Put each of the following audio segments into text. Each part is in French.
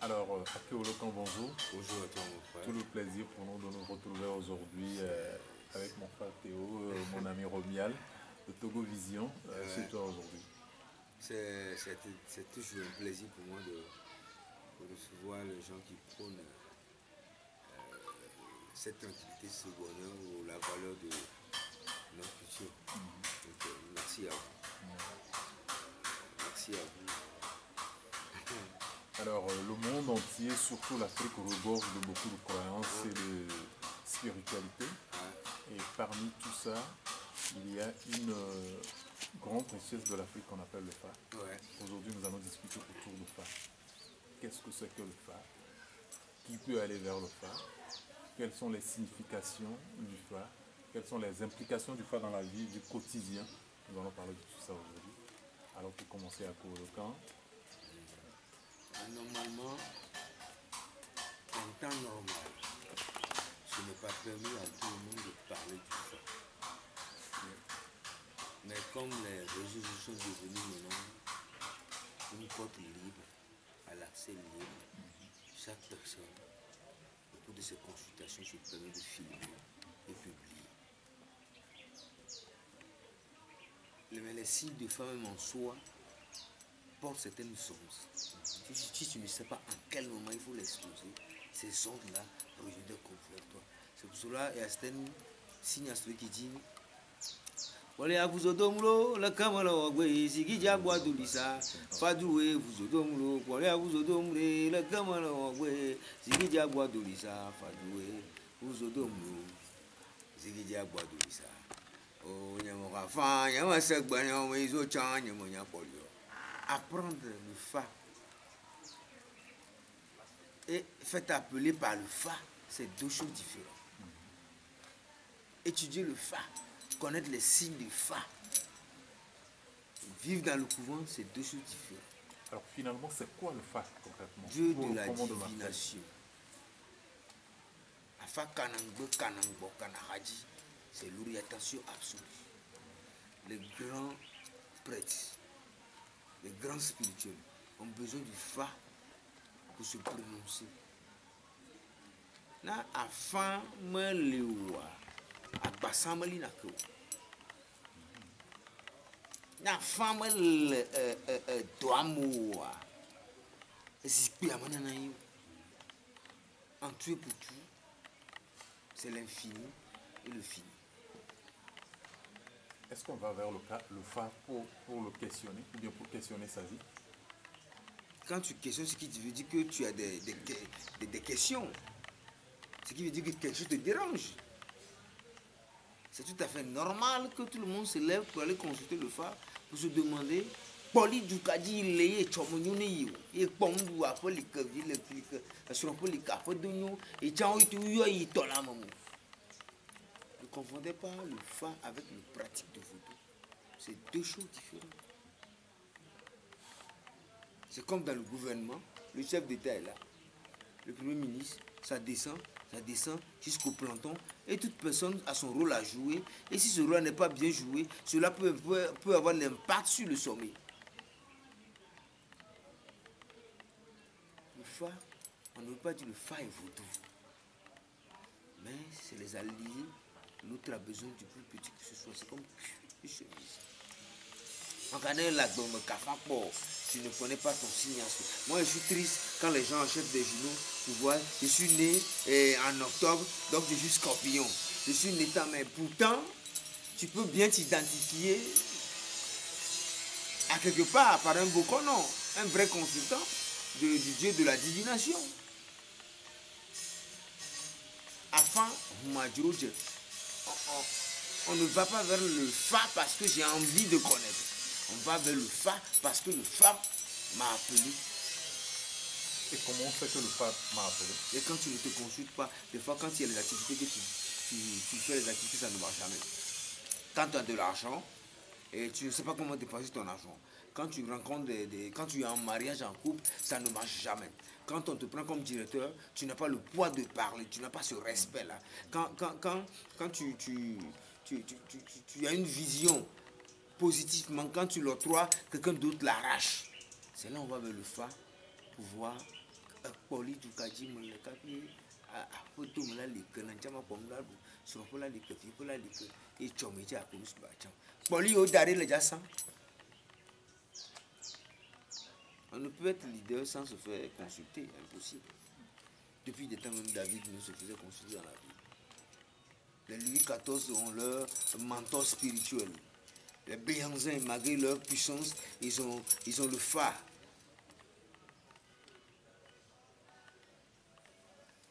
Alors, Akeolokan, bonjour. Bonjour à toi mon frère. Tout le plaisir pour nous de nous retrouver aujourd'hui avec mon frère Théo, mon ami Romial de Togo Vision chez toi aujourd'hui. C'est toujours un plaisir pour moi de recevoir les gens qui prônent cette tranquillité, ce bonheur ou la valeur de notre futur. Donc, merci à vous. Merci à vous. Alors, le monde entier, surtout l'Afrique, regorge de beaucoup de croyances et de spiritualité. Et parmi tout ça, il y a une grande richesse de l'Afrique qu'on appelle le Fa. Ouais. Aujourd'hui, nous allons discuter autour du Fa. Qu'est-ce que c'est que le Fa? Qui peut aller vers le Fa? Quelles sont les significations du Fa? Quelles sont les implications du Fa dans la vie du quotidien? Nous allons parler de tout ça aujourd'hui. Alors, pour commencer à Kourokan, Normalement, en temps normal, ce n'est pas permis à tout le monde de parler du fort. Mais comme les réseaux sont devenus maintenant une porte libre, à l'accès libre, chaque personne, au cours de ses consultations, se permet de filmer et publier. Mais les signes de femme en soi portent certaines ondes. Si tu ne sais pas en quel moment il faut l'exposer, ces ondes-là reviennent contre toi. C'est pour cela qu'il y a certains signes astrologiques qui disent Wale abuzodomlo la kamala wagwe sigija bwadulisa faduwe buzodomlo wale abuzodomle la kamala wagwe sigija bwadulisa faduwe buzodomlo sigija bwadulisa o nyamoka fa nyama segba nyama izo chan nyama nyapolio. Apprendre le fa et fait appeler par le fa, c'est deux choses différentes. Étudier le fa, connaître les signes du fa, vivre dans le couvent, c'est deux choses différentes. alors finalement, c'est quoi le Fa concrètement? Dieu Pour de le la commandement de divination. Afa kanangbe kanangbo kanahaji, c'est l'orientation absolue. Les grands prêtres, les grands spirituels ont besoin du fa pour se prononcer. Na afin me lewa agbasameli na ko. Na femme le doamoa. Zikpi amanana yo. En tout et pour tout, c'est l'infini et le fini. Est-ce qu'on va vers le Fa pour le questionner ou bien pour questionner sa vie? Quand tu questionnes, ce qui veut dire que tu as des questions. Ce qui veut dire que quelque chose te dérange. C'est tout à fait normal que tout le monde se lève pour aller consulter le phare, pour se demander Poli du Kadi leye chomonyuni yo et pomdu a poli que ville que sur poli capo de nous et tiens tu yo y tola maman. Ne confondez pas le phare avec le pratique de photo. C'est deux choses différentes. C'est comme dans le gouvernement, le chef d'État est là, le premier ministre, ça descend jusqu'au planton et toute personne a son rôle à jouer et si ce rôle n'est pas bien joué, cela peut avoir l'impact sur le sommet. Le fa, on ne veut pas dire le fa est vaudou, mais c'est les alliés, l'autre a besoin du plus petit que ce soit, c'est comme une chemise. En connaît la gomme café, tu ne connais pas ton signe. Moi, je suis triste quand les gens achètent des journaux pour voir. Je suis né en octobre, donc je suis scorpion. Je suis né mais pourtant, tu peux bien t'identifier à quelque part par un beau non, un vrai consultant du Dieu de la divination. Afin, on ne va pas vers le fa parce que j'ai envie de connaître. On va vers le fa parce que le fa m'a appelé. Et comment on fait que le Fa m'a appelé? Et quand tu ne te consultes pas, des fois quand il y a les activités que tu fais les activités, ça ne marche jamais. Quand tu as de l'argent et tu ne sais pas comment dépenser ton argent. Quand tu rencontres quand tu es en mariage, en couple, ça ne marche jamais. Quand on te prend comme directeur, tu n'as pas le poids de parler, tu n'as pas ce respect-là. Quand tu as une vision positivement, quand tu l'octroies, quelqu'un d'autre l'arrache. C'est là où on va vers le fa pour voir Poli du kaji me le kapi a photo me la like na chama pom la bu so po la like fi po la like e chomi ja ko su ba cham poli o dare le jasa. On ne peut être leader sans se faire consulter, impossible. Depuis des temps même David ne se faisait consulter dans la vie. Les Louis XIV ont leur mentor spirituel. Les Béhanzins, malgré leur puissance, ils ont le phare.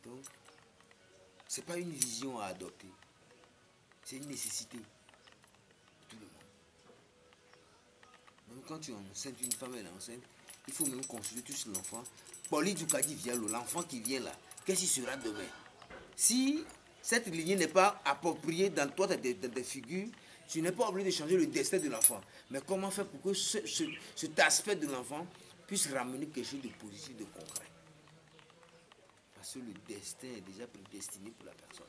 Donc, ce n'est pas une vision à adopter. C'est une nécessité. Tout le monde. Même quand tu es enceinte, une femme est enceinte, il faut même consulter tout sur l'enfant. Poli Dukadi vient, l'enfant qui vient là, qu'est-ce qu'il sera demain? Si cette lignée n'est pas appropriée dans toi, dans tes figures, tu n'es pas obligé de changer le destin de l'enfant. Mais comment faire pour que cet aspect de l'enfant puisse ramener quelque chose de positif, de concret? Parce que le destin est déjà prédestiné pour la personne.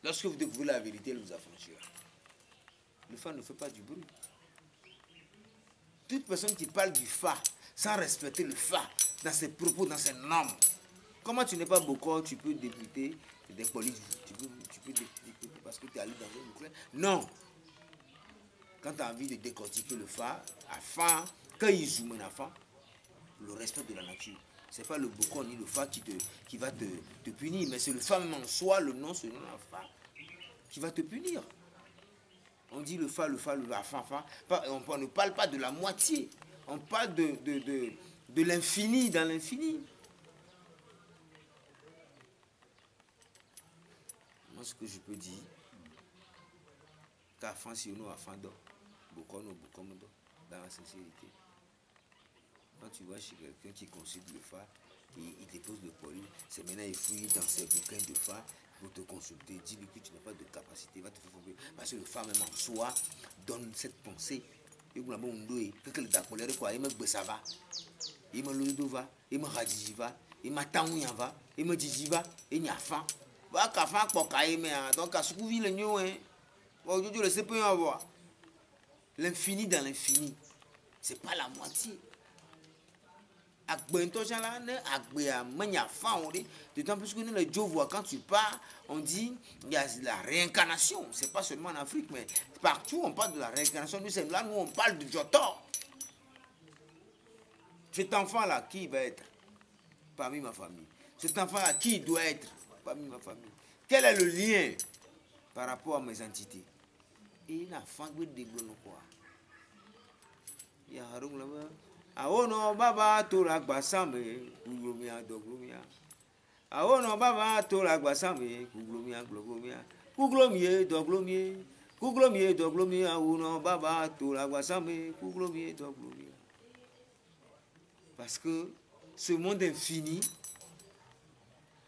Lorsque vous découvrez la vérité, elle vous affranchira. Le fa ne fait pas du bruit. Toute personne qui parle du fa sans respecter le fa dans ses propos, dans ses normes, comment tu n'es pas beaucoup, tu peux débuter des politiques, tu peux débuter parce que tu es allé dans un bouclier. Non. Quand tu as envie de décortiquer le fa, afin, quand il zoome un enfant, le respect de la nature. Ce n'est pas le boucon ni le fa qui va te punir, mais c'est le fa même en soi, le nom, ce nom, la fa, qui va te punir. On dit le fa, fa. On ne parle pas de la moitié. On parle de l'infini dans l'infini. Moi, ce que je peux dire, qu'à fin si on a fin d'or, beaucoup dans la sincérité. Quand tu vas chez quelqu'un qui consulte le fa, il dépose le poli, c'est maintenant il fouille dans ses bouquins de fa pour te consulter. Dis-lui que tu n'as pas de capacité, va te faire comprendre. Parce que le fa même en soi donne cette pensée. Il me va, il me l'udova, il me radiva, il m'a tanouiava, il me dijiva, il n'y a faim. Va qu'à fin pour caïmer, donc à ce que vous le niou, hein. Aujourd'hui, le CPE avoir. L'infini dans l'infini, c'est pas la moitié. D'autant plus que nous, les Dieu voient, quand tu pars, on dit il y a la réincarnation. C'est pas seulement en Afrique, mais partout on parle de la réincarnation. Nous, là, nous, on parle de Jotor. Cet enfant-là, qui va être parmi ma famille? Cet enfant-là, qui doit être parmi ma famille? Quel est le lien par rapport à mes entités? Et il a fait des bonnes quoi. Il y a un là-bas. Awono baba tora gbasambe kuglomia doglomia. Awono baba tora gbasambe kuglomia gloglomia. Kuglomie doglomie. Kuglomie doglomia. Awono baba tora gbasambe kuglomie doglomia. Parce que ce monde infini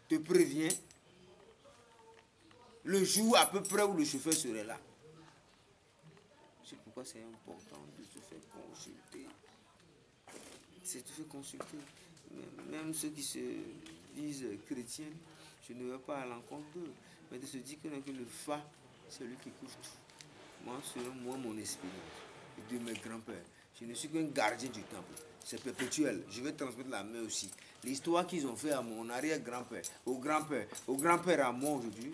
te prévient le jour à peu près où le chauffeur serait là. C'est pourquoi c'est important de se faire consulter. C'est tout fait consulter. Même ceux qui se disent chrétiens, je ne vais pas à l'encontre d'eux, mais de se dire que le fa, c'est lui qui couvre tout. Moi, selon moi, mon expérience, de mes grands-pères, je ne suis qu'un gardien du temple. C'est perpétuel. Je vais transmettre la main aussi. L'histoire qu'ils ont fait à mon arrière-grand-père, au grand-père à moi aujourd'hui,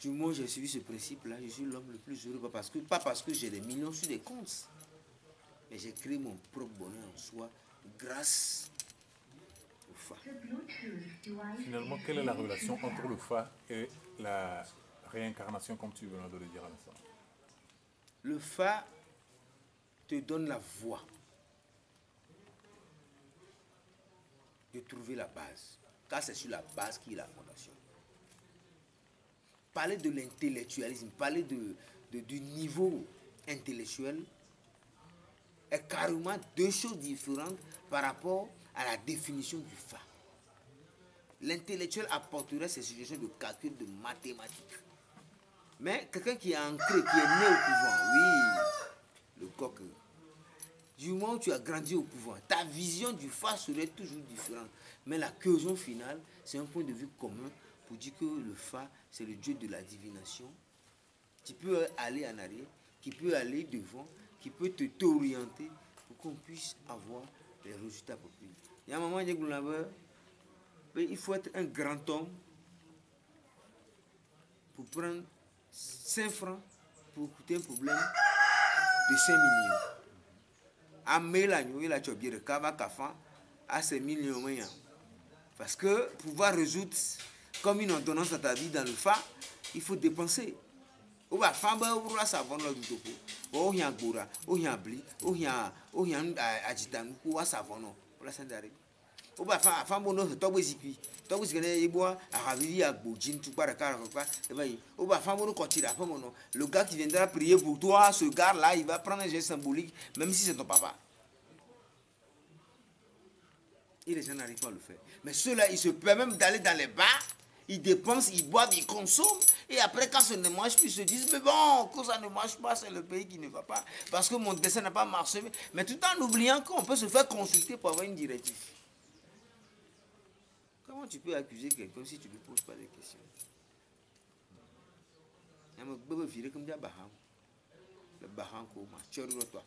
du moins j'ai suivi ce principe-là, je suis l'homme le plus heureux, pas parce que j'ai des millions sur des comptes. Mais j'ai créé mon propre bonheur en soi grâce au fa. Finalement, quelle est la relation entre le fa et la réincarnation, comme tu venais de le dire à l'instant? Le fa te donne la voie de trouver la base. Car c'est sur la base qui est la fondation. Parler de l'intellectualisme, parler du niveau intellectuel, est carrément deux choses différentes par rapport à la définition du fa. L'intellectuel apporterait ces suggestions de calcul, de mathématiques. Mais quelqu'un qui est ancré, qui est né au pouvoir, oui, le coq, du moment où tu as grandi au pouvoir, ta vision du fa serait toujours différente. Mais la cohésion finale, c'est un point de vue commun pour dire que le fa, c'est le Dieu de la divination, qui peut aller en arrière, qui peut aller devant, qui peut t'orienter pour qu'on puisse avoir les résultats appropriés. Il y a un moment, il faut être un grand homme pour prendre 5 francs pour écouter un problème de 5 millions. À Mélanio, il a choisi de Kava Kafan à ces millions. Parce que pour pouvoir résoudre comme une ordonnance dans ta vie dans le fa, il faut dépenser. Ou va famba ou la savon là du topo. O hia gora, o hia bli, o hia agitan ou savon non. Pour la sandari. Ou va famba no to bozikui. To bozikene yeboa aravi à bojin tout par car quoi. Et ben ou va famba no kotira pas mon. Le gars qui viendra prier pour toi, ce gars là, il va prendre un geste symbolique même si c'est ton papa. Et les gens n'arrivent pas à le faire. Mais ceux-là, ils se permettent même d'aller dans les bars, ils dépensent, ils boivent, ils consomment. Et après, quand ça ne marche plus, ils se disent, mais bon, quand ça ne marche pas, c'est le pays qui ne va pas. Parce que mon dessin n'a pas marché. Mais tout en oubliant qu'on peut se faire consulter pour avoir une directive. Comment tu peux accuser quelqu'un si tu ne lui poses pas de questions? Il y a un bébé viré comme ça, le bahan, tu as le droit.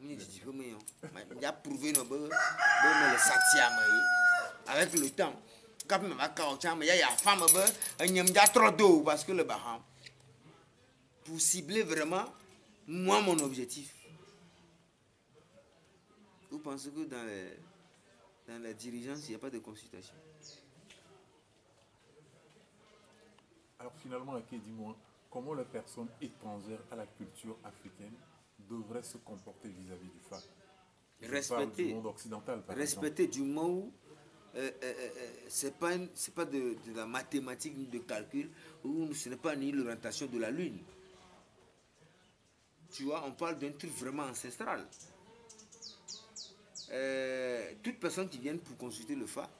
Il a prouvé le satia avec le temps. Quand même, il y a une femme qui a trop d'eau parce que le baham. Pour cibler vraiment, moi, mon objectif. Vous pensez que dans la dirigeance, il n'y a pas de consultation? Alors finalement, Ake, dis-moi, comment les personnes étrangères à la culture africaine devraient se comporter vis-à-vis du FA? Respecter, du monde occidental, par respecter du moment où c'est pas de la mathématique ni de calcul, ou ce n'est pas ni l'orientation de la lune. Tu vois, on parle d'un truc vraiment ancestral. Toute personne qui vient pour consulter le FA,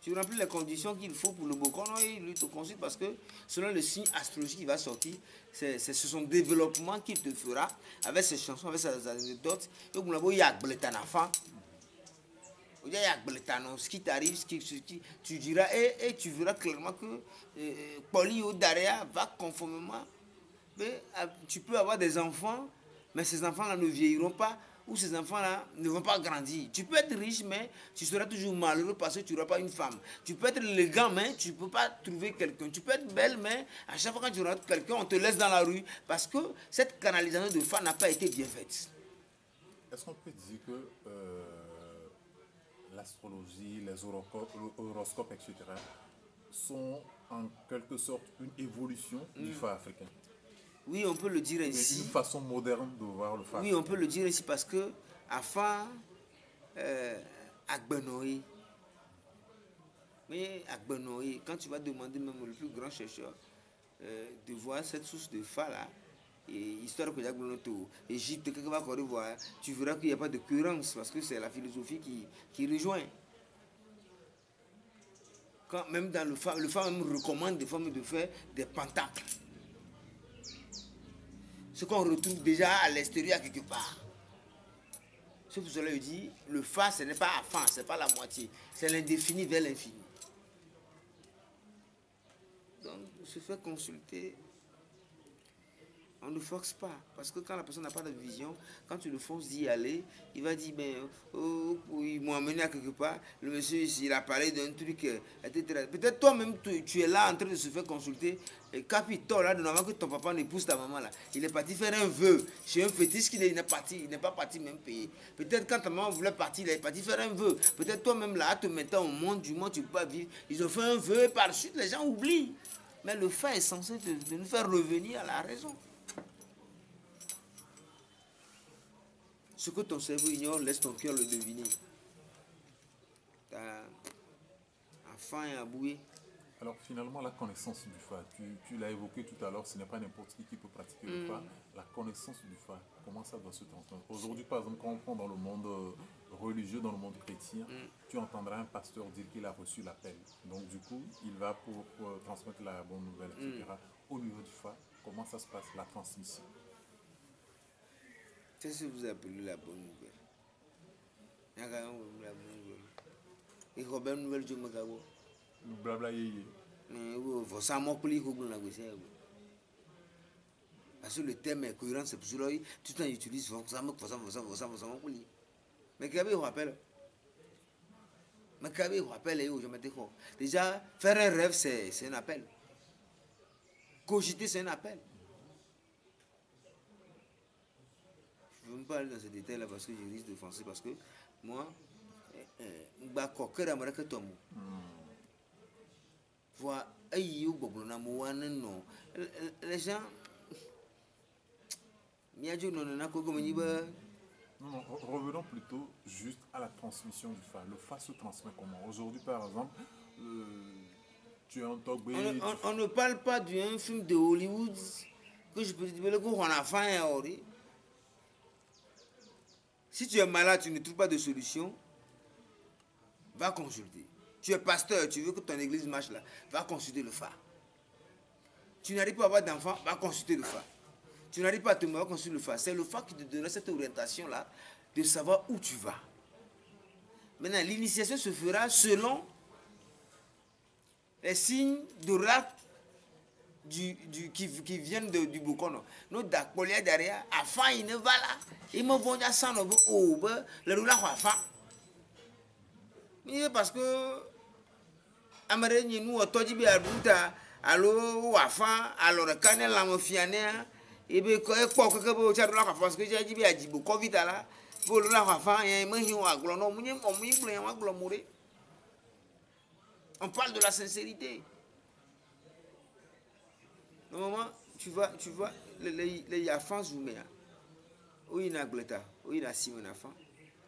tu remplis les conditions qu'il faut pour le Bokono, il lui te consulte parce que selon le signe astrologique qui va sortir, c'est son développement qu'il te fera avec ses chansons, avec ses anecdotes. Et il y a ce qui t'arrive, tu diras, et tu verras clairement que Poli ou Daria va conformément. Mais tu peux avoir des enfants, mais ces enfants-là ne vieilliront pas, ou ces enfants-là ne vont pas grandir. Tu peux être riche, mais tu seras toujours malheureux parce que tu n'auras pas une femme. Tu peux être élégant, mais tu ne peux pas trouver quelqu'un. Tu peux être belle, mais à chaque fois que tu rencontres quelqu'un, on te laisse dans la rue parce que cette canalisation de femmes n'a pas été bien faite. Est-ce qu'on peut dire que l'astrologie, les horoscopes, etc., sont en quelque sorte une évolution du FA africain? Oui, on peut le dire ainsi. Une façon moderne de voir le FA. Oui, on peut le dire ainsi parce que afin Agbenoï, mais Agbenoï, quand tu vas demander même le plus grand chercheur de voir cette source de FA là, et histoire que Égypte, quelque part qu'on revoit, tu verras qu'il n'y a pas de cohérence parce que c'est la philosophie qui rejoint. Quand même dans le FA même recommande des femmes de faire des pentacles. Ce qu'on retrouve déjà à l'extérieur quelque part. C'est pour cela qu'il dit, le fa, ce n'est pas à fin, ce n'est pas la moitié, c'est l'indéfini vers l'infini. Donc, se faire consulter, on ne force pas. Parce que quand la personne n'a pas de vision, quand tu le forces d'y aller, il va dire, ben, ils m'ont amené à quelque part, le monsieur, il a parlé d'un truc, etc. Peut-être toi-même, tu es là en train de se faire consulter, et Capito, là, avant que ton papa n'épouse ta maman, là, il est parti faire un vœu chez un fétiche il n'est pas parti même payer. Peut-être quand ta maman voulait partir, il est parti faire un vœu. Peut-être toi-même, là, te mettant au monde, du monde, tu ne peux pas vivre. Ils ont fait un vœu, et par la suite, les gens oublient. Mais le fait est censé de nous faire revenir à la raison. Ce que ton cerveau ignore, laisse ton cœur le deviner. T'as faim et à bouillir. Alors finalement, la connaissance du FA, tu l'as évoqué tout à l'heure, ce n'est pas n'importe qui peut pratiquer le FA. La connaissance du FA, comment ça doit se transmettre? Aujourd'hui, par exemple, quand on prend dans le monde religieux, dans le monde chrétien, tu entendras un pasteur dire qu'il a reçu l'appel. Donc du coup, il va pour transmettre la bonne nouvelle, etc. Au niveau du FA, comment ça se passe, la transmission? Qu'est-ce que vous appelez la bonne nouvelle? Et Robert Nouvelle, je me gabo. Blabla yéyé. Mais vous savez, moi, pour parce que le thème est cohérent, c'est pour cela que tout le temps j'utilise. Mais Kabé rappelle. Mais Kabé rappelle, je me dis quoi. Déjà, faire un rêve, c'est un appel. Cogiter, c'est un appel. Je ne veux pas aller dans ce détail-là parce que je risque d'offenser. Parce que moi, les gens, Non, non, revenons plutôt juste à la transmission du fa. Le fa se transmet comment? Aujourd'hui, par exemple, tu es un Togbé. on ne parle pas d'un film de Hollywood que je peux te dire qu'on a fait. Si tu es malade, tu ne trouves pas de solution, va consulter. Tu es pasteur, tu veux que ton église marche là, va consulter le fa. Tu n'arrives pas à avoir d'enfant, va consulter le fa. Tu n'arrives pas à te marier, va consulter le fa. C'est le fa qui te donnera cette orientation-là de savoir où tu vas. Maintenant, l'initiation se fera selon les signes d'oracle qui viennent du Bokono. Nous, d'Akpolia derrière, à fin, il ne va là. Il me bon à ça, le roula à fin. Mais parce que, Amaré, nous, Tojibi Abuta, allo, à fin, alors, le canel, la mofiane, et bien, quoi que tu as là, parce que j'ai dit à Djibo, Covid là, pour le à fin, et moi, il y a un aglonom, on parle de la sincérité. Normalement, tu vois, les Yafans Zouméa, où il y a Gleta, où il y a Simon Afan,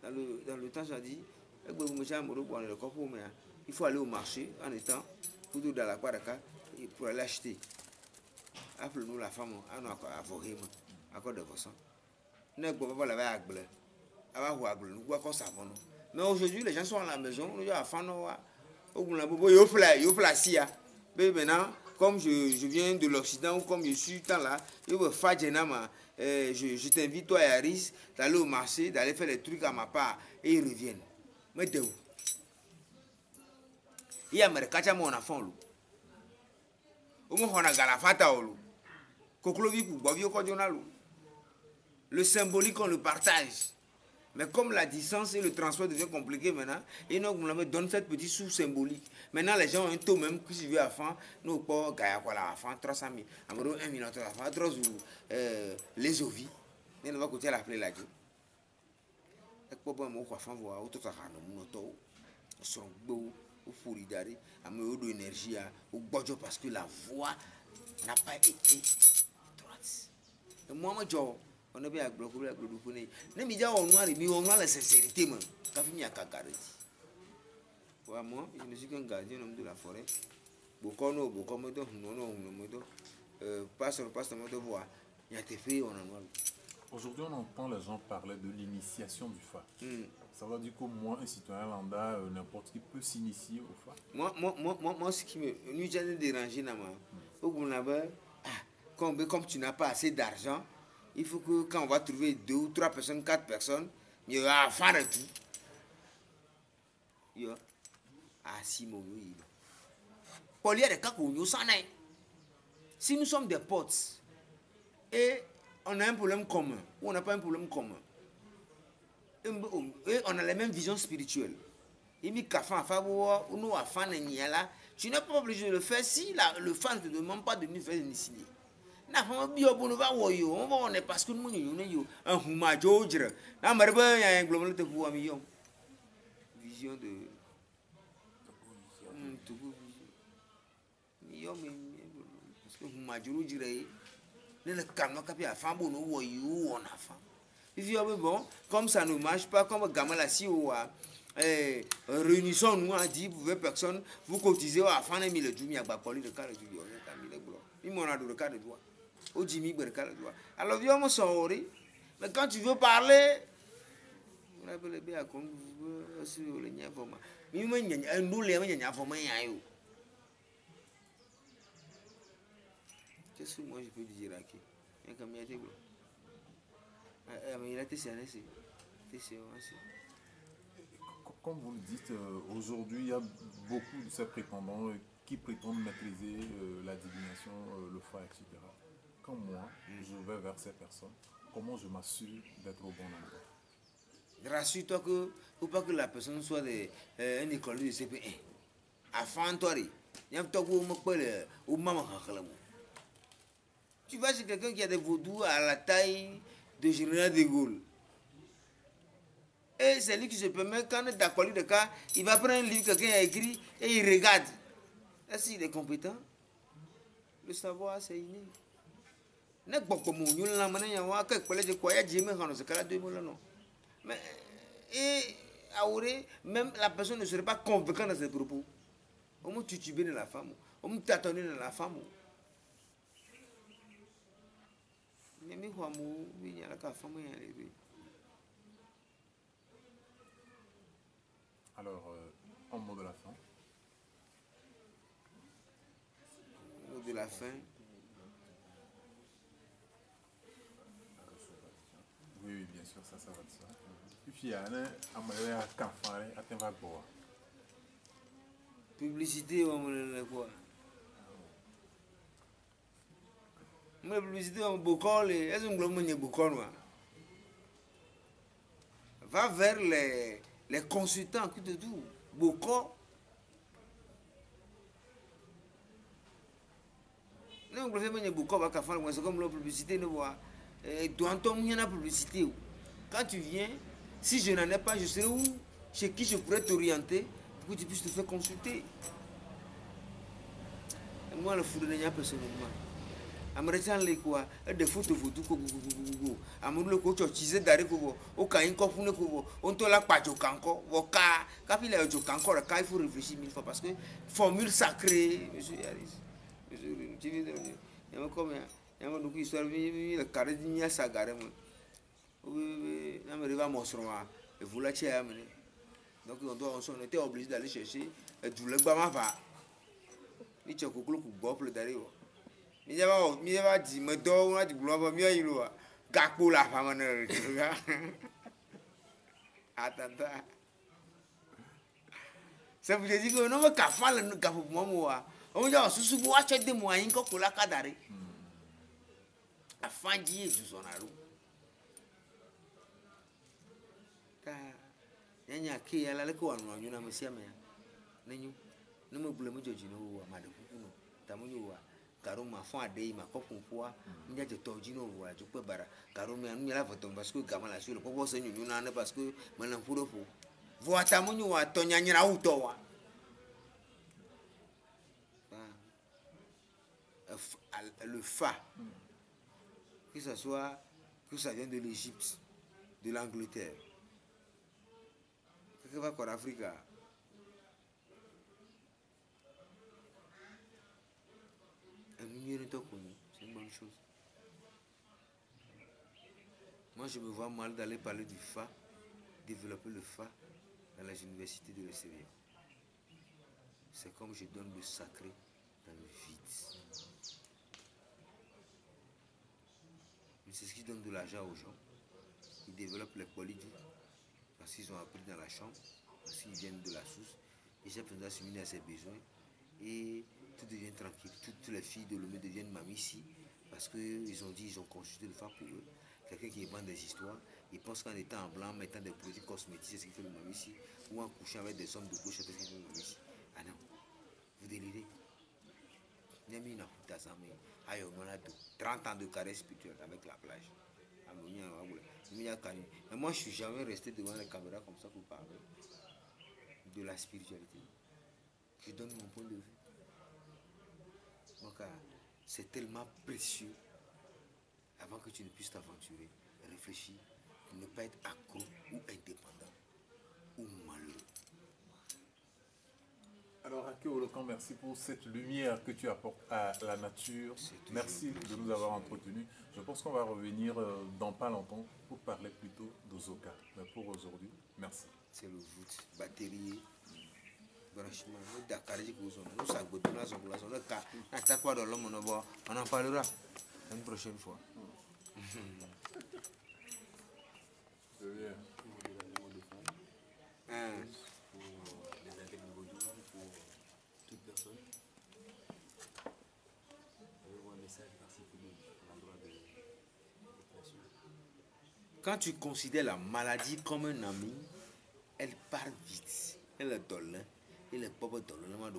dans le temps, j'ai dit, il faut aller au marché en étant plutôt dans la Kwadaka pour aller acheter. Appelez-nous la femme, on a avocat, accord de façon. Nous ne pouvons pas laver à Glé. Mais aujourd'hui, les gens sont à la maison, nous avons fait mais maintenant, comme je viens de l'Occident ou comme je suis tant là, je t'invite toi et Aris d'aller au marché, d'aller faire les trucs à ma part et ils reviennent. Mais t'es où? Il y a un mon enfant. Le symbolique, on le partage. Mais comme la distance et le transport devient compliqué maintenant, et nous me donne cette petite sous symbolique. Maintenant, les gens ont un taux même que si je veux à fond, nous pas gagner quoi là à fond 300 000, amoureux 1 million à fond 3 ou les ovis. Mais nous va côté l'appeler la gueule. Et pour moi, moi quoi fond voir auto ça nous moto, son beau ou foulidari, amoureux de énergie ou bojo parce que la voix n'a pas été droite. Et moi, moi, on a bien bloqué le bloqué. Ne me dis pas on a la sincérité, man. Quand il y a cacarette. Moi, je ne suis qu'un gardien homme de la forêt. Beaucoup non, beaucoup moto, non, moto. Passe moto voir. Il y a tes filles, on a noir. Aujourd'hui, on entend les gens parler de l'initiation du fa. Ça veut dire qu'au moins un citoyen lambda, n'importe qui peut s'initier au fa. Moi, ce qui me gêne déranger, comme tu n'as pas assez d'argent, il faut que quand on va trouver 2 ou 3 personnes, 4 personnes, il y a faire de tout. Il y a si mon si nous sommes des potes et on a un problème commun ou on n'a pas un problème commun et on a la même vision spirituelle, tu n'es pas obligé de le faire si le fan ne te demande pas de nous faire initier. On est parce que nous un vision de parce que majoro dirait ne le calme pas à faire bon on a fait bon comme ça ne marche pas comme Gamala si ou réunissons nous à 10 pour 20 personnes vous cotisez à faire un mille du à Bapoli de carré du il m'en a de carré de droit au Jimmy Berkal droit alors viens me sortir mais quand tu veux parler on appelle bien comme sur le nia format mais nous les nia format yayo. Qu'est-ce que moi je peux dire à qui? Comme vous le dites, aujourd'hui, il y a beaucoup de ces prétendants qui prétendent maîtriser la divination, le fa, etc. Quand moi, je vais vers ces personnes, comment je m'assure d'être au bon endroit? Rassure-toi que, il ne faut pas que la personne soit un écolier de CP1. Afin toi, tu vas chez quelqu'un qui a des vaudous à la taille de général de Gaulle. Et c'est lui qui se permet, quand on est d'accord de cas, il va prendre un livre que quelqu'un a écrit et il regarde. Est-ce qu'il est compétent? Le savoir, c'est inné. Mais et même la personne ne serait pas convaincante dans ses propos. Au moins tu tubes de la femme, au moins tu attendais de la femme. Alors, en mot de la fin. Mot de la fin. Oui, oui, bien sûr, ça va de ça. Et puis, il y a un café à Tembagoa. Publicité, on me quoi? Mais publicité, on beaucoup, est-ce qu'on me beaucoup, va vers les consultants qui te disent beaucoup. Non, on me beaucoup, c'est comme la publicité, nous voit. Dans ton il y a la publicité. Quand tu viens, si je n'en ai pas, je serai où? Chez qui je pourrais t'orienter pour que tu puisses te faire consulter. Et moi, le foudre n'est pas personnellement. Américain les quoi des photos ko amul ko cho chise dari ko o ka in ko fune ko on to la pa jo kanko o ka pile jo kanko ka il faut réfléchir mille fois parce que formule sacrée monsieur Yaris monsieur tu veux dire il y a comme il y a une histoire le carré d'igna sagare mo oui na me riva monsroma et vous la chia amener donc on était obligé d'aller chercher du le ba ma va ni chokolo ku gop le dari mi va di me do una di globo mi ayi lo gakpo la fama ne ga atanta ça veut dire que non me ka fa le ka fo mo wa o ja susu bo wa che de mo ayin ko kula kadare afanji e du sonaru ka nyanya ke ya la le ko anu anyu na me sia me nenyu no me bule mo joji no wa ma de ku no tamunyu wa karo ma fon ade ma ko fun poa nja je toji no wa je pe bara karo me anu la foto parce que gama la sur le popo se nyu na ne parce que mana furo fo vo tamunyu wa to nyanyira uto wa le fa que ça soit que ça vient de l'Égypte de l'Angleterre que va pour l'Afrique. C'est une bonne chose. Moi, je me vois mal d'aller parler du FA, développer le FA dans les universités de l'extérieur. C'est comme je donne le sacré dans le vide. Mais c'est ce qui donne de l'argent aux gens. Ils développent les polydoux parce qu'ils ont appris dans la chambre, parce qu'ils viennent de la source. Et j'ai besoin d'assimiler à ses besoins. Et tout devient tranquille. Toutes les filles de l'homme deviennent mamies ici parce qu'ils ont dit ils ont consulté le FA pour eux. Quelqu'un qui invente des histoires, il pense qu'en étant en blanc, mettant des produits cosmétiques, c'est ce qu'il fait le mamie ici. Ou en couchant avec des hommes de gauche, c'est ce qu'il fait le mamie ici. Ah non, vous délirez. 30 ans de carrière spirituelle avec la plage. Mais moi, je ne suis jamais resté devant les caméras comme ça pour parler de la spiritualité. Je donne mon point de vue. Donc, c'est tellement précieux avant que tu ne puisses t'aventurer, réfléchis pour ne pas être accro ou indépendant ou malheureux. Alors, Ake Olokan, merci pour cette lumière que tu apportes à la nature. Merci de nous avoir entretenus. Je pense qu'on va revenir dans pas longtemps pour parler plutôt d'Ozoka. Mais pour aujourd'hui, merci. C'est le voûte, batterie, branchement, on en parlera une prochaine fois. C'est bien. Quand tu considères la maladie comme un ami, elle part vite. Elle est dolente. Elle est pas dolente.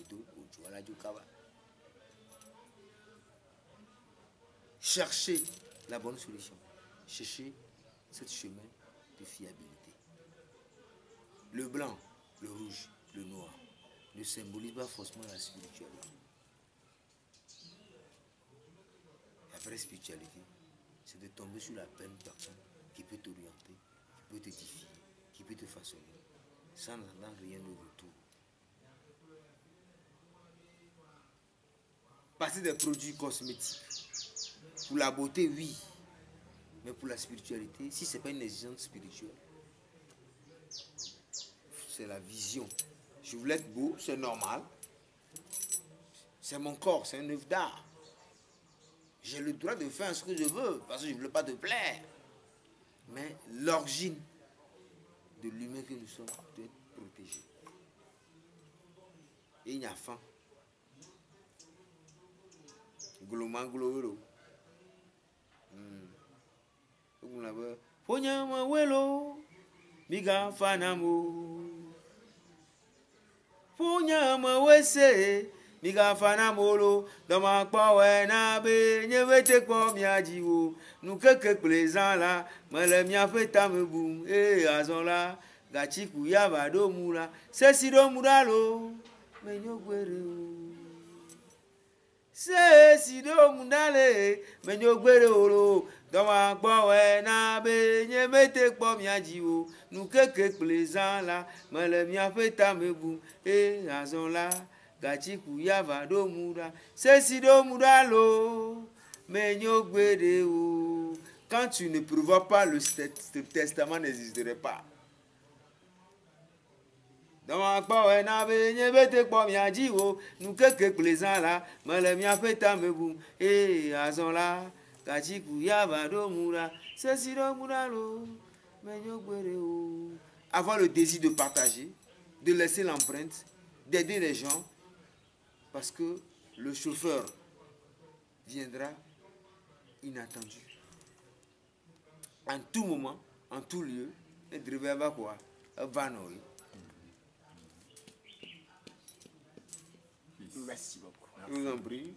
Donc, tu vas dire cherchez la bonne solution. Cherchez ce chemin de fiabilité. Le blanc, le rouge, le noir ne symbolisent pas forcément la spiritualité. La vraie spiritualité, c'est de tomber sur la bonne personne qui peut t'orienter, qui peut t'édifier, qui peut te façonner, sans attendre rien de retour. Passer des produits cosmétiques. Pour la beauté, oui. Mais pour la spiritualité, si ce n'est pas une exigence spirituelle, c'est la vision. Je voulais être beau, c'est normal. C'est mon corps, c'est une œuvre d'art. J'ai le droit de faire ce que je veux, parce que je ne veux pas te plaire. Mais l'origine de l'humain que nous sommes doit être protégée. Et il y a faim. Gloma gloro. Ponyama welo miga fanamo. Ponyama wese miga fanamolo dama pawe na be nyevete kwa miajiwo nukeke plaisant la mele mia feta mebu azonla gachiku yaba do mula sesi do mudalo menyogwere o. Si do mundale menyogwere olo doma gbowe na be nye mete kpo miajiwo nukeke plaisant la mele mia feta mebu azonla gachiku yava do muda si do mudalo menyogwere o. Quand tu ne prévois pas, le testament n'existerait pas. Doma gbowe na be nye mete kpo miajiwo nukeke plaisant la mele mia feta mebu azonla gachiku yava do muda sesi do mudalo menyogwere o. Avoir le désir de partager, de laisser l'empreinte, d'aider les gens, parce que le chauffeur viendra inattendu. En tout moment, en tout lieu, le driver va quoi? Va noyer. Merci beaucoup. Je vous en prie.